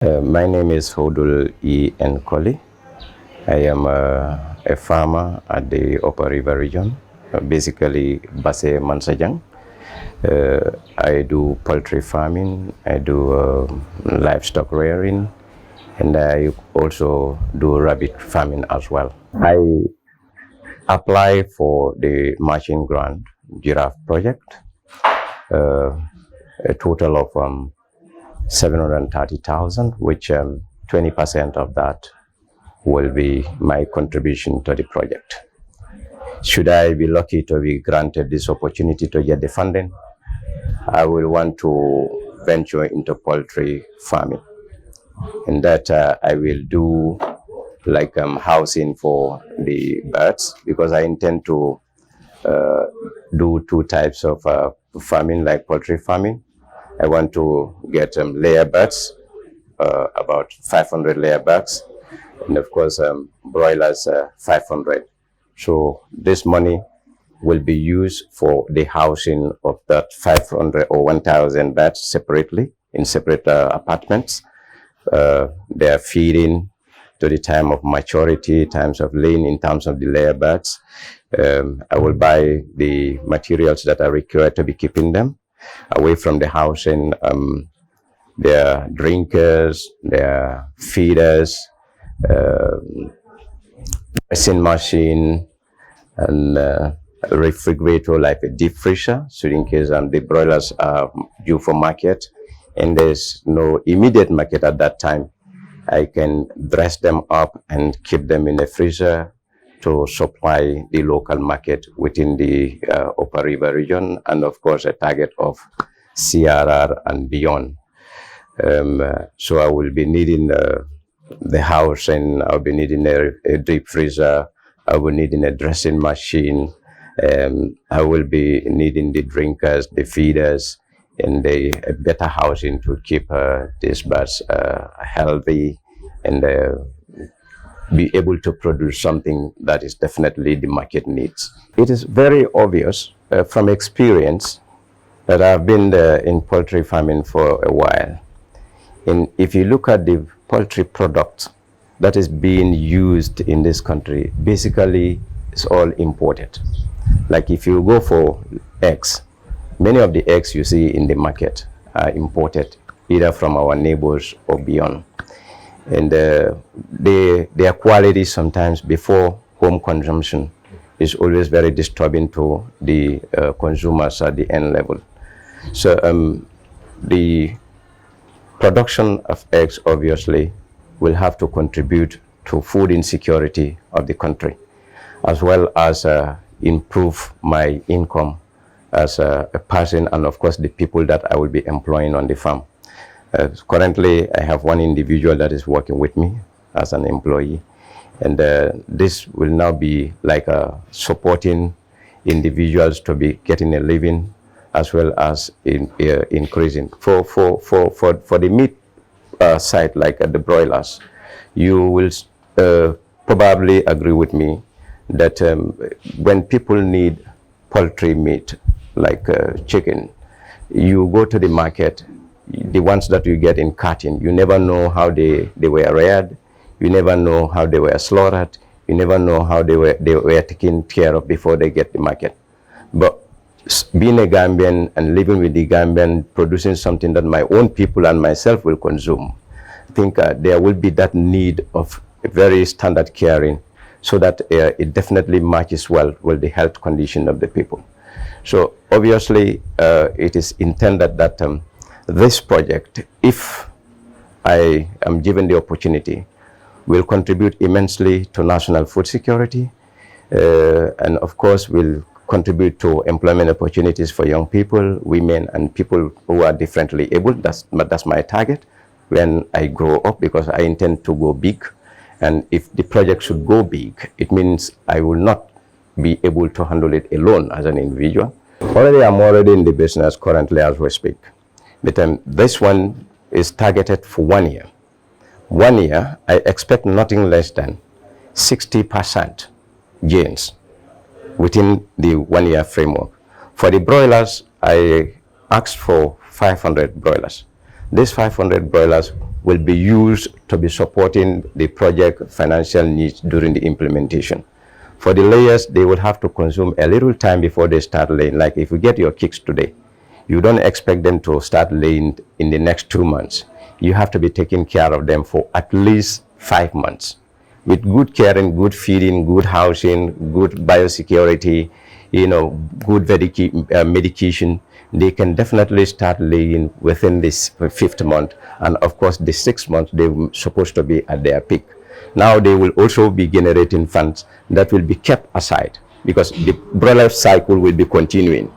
My name is Hodul E. Nkoli. I am a farmer at the Upper River region, basically Basse Mansajang. I do poultry farming, I do livestock rearing, and I also do rabbit farming as well. I apply for the matching grant giraffe project, a total of 730,000, which 20% of that will be my contribution to the project. Should I be lucky to be granted this opportunity to get the funding, I will want to venture into poultry farming. And that I will do like housing for the birds, because I intend to do two types of farming, like poultry farming. I want to get layer birds, about 500 layer birds, and of course broilers 500. So this money will be used for the housing of that 500 or 1,000 birds separately in separate apartments. They are feeding to the time of maturity, times of laying, in terms of the layer birds. I will buy the materials that are required to be keeping them away from the house, and their drinkers, their feeders, dressing machine, and a refrigerator, like a deep freezer, so in case the broilers are due for market and there's no immediate market at that time, I can dress them up and keep them in a freezer to supply the local market within the Upper River region, and of course a target of CRR and beyond. So I will be needing the house, and I'll be needing a deep freezer, I will need a dressing machine, I will be needing the drinkers, the feeders, and a better housing to keep these birds healthy and be able to produce something that is definitely the market needs. It is very obvious from experience that I've been in poultry farming for a while. And if you look at the poultry product that is being used in this country, basically it's all imported. Like if you go for eggs, many of the eggs you see in the market are imported, either from our neighbors or beyond. And their quality sometimes before home consumption is always very disturbing to the consumers at the end level. So the production of eggs obviously will have to contribute to food insecurity of the country, as well as improve my income as a person, and of course the people that I will be employing on the farm. Currently, I have one individual that is working with me as an employee, and this will now be like supporting individuals to be getting a living, as well as increasing. For the meat side, like the broilers, you will probably agree with me that when people need poultry meat, like chicken, you go to the market, the ones that you get in carton, you never know how they were reared, you never know how they were slaughtered, you never know how they were taken care of before they get the market. But being a Gambian and living with the Gambian, producing something that my own people and myself will consume, I think there will be that need of a very standard caring, so that it definitely matches well with the health condition of the people. So obviously it is intended that this project, if I am given the opportunity, will contribute immensely to national food security, and of course will contribute to employment opportunities for young people, women, and people who are differently able. That's my target when I grow up, because I intend to go big. And if the project should go big, it means I will not be able to handle it alone as an individual. I'm already in the business currently as we speak. But this one is targeted for 1 year. 1 year, I expect nothing less than 60% gains within the 1 year framework. For the broilers, I asked for 500 broilers. These 500 broilers will be used to be supporting the project financial needs during the implementation. For the layers, they will have to consume a little time before they start laying. Like if you get your kicks today, you don't expect them to start laying in the next 2 months. You have to be taking care of them for at least 5 months. With good caring, good feeding, good housing, good biosecurity, good medication, they can definitely start laying within this 5th month. And of course, the 6th month, they're supposed to be at their peak. Now they will also be generating funds that will be kept aside because the broiler cycle will be continuing.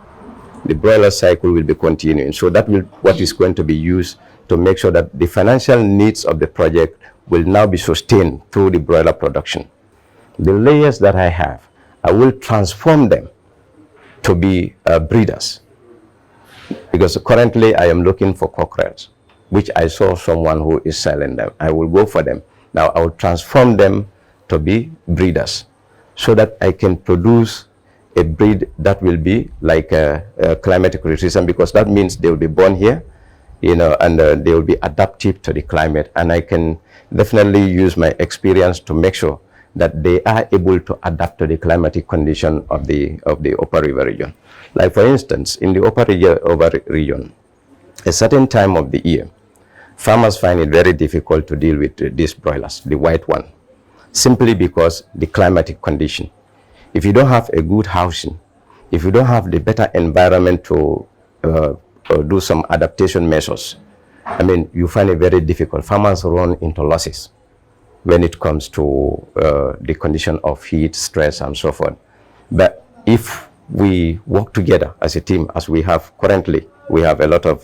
The broiler cycle will be continuing. So that will what is going to be used to make sure that the financial needs of the project will now be sustained through the broiler production. The layers that I have, I will transform them to be breeders. Because currently I am looking for cockerels, which I saw someone who is selling them. I will go for them. Now I will transform them to be breeders so that I can produce a breed that will be like a climatic resistant, because that means they will be born here, and they will be adaptive to the climate. And I can definitely use my experience to make sure that they are able to adapt to the climatic condition of the Upper River region. Like for instance, in the Upper River region, a certain time of the year, farmers find it very difficult to deal with these broilers, the white one, simply because the climatic condition. If you don't have a good housing, if you don't have the better environment to do some adaptation measures, I mean, you find it very difficult. Farmers run into losses when it comes to the condition of heat, stress, and so forth. But if we work together as a team, as we have currently, we have a lot of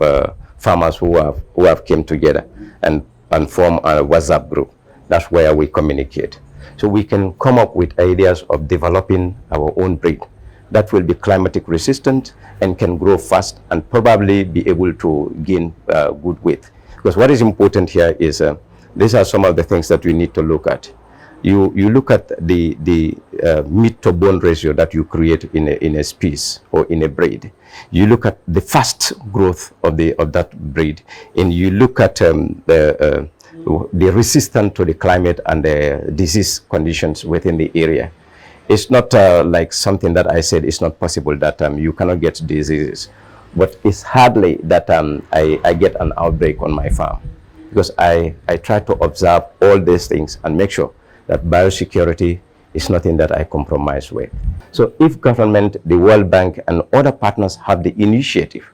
farmers who have came together and form a WhatsApp group. That's where we communicate. So we can come up with ideas of developing our own breed that will be climatic resistant and can grow fast and probably be able to gain good weight. Because what is important here is these are some of the things that we need to look at. You look at the meat to bone ratio that you create in a species or in a breed. You look at the fast growth of that breed, and you look at the resistance to the climate and the disease conditions within the area. It's not like something that I said it's not possible that you cannot get diseases, but it's hardly that I get an outbreak on my farm, because I try to observe all these things and make sure that biosecurity is nothing that I compromise with. So if government, the World Bank, and other partners have the initiative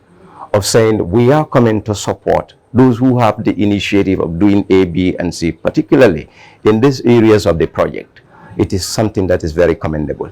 of saying we are coming to support those who have the initiative of doing A, B, and C, particularly in these areas of the project, it is something that is very commendable.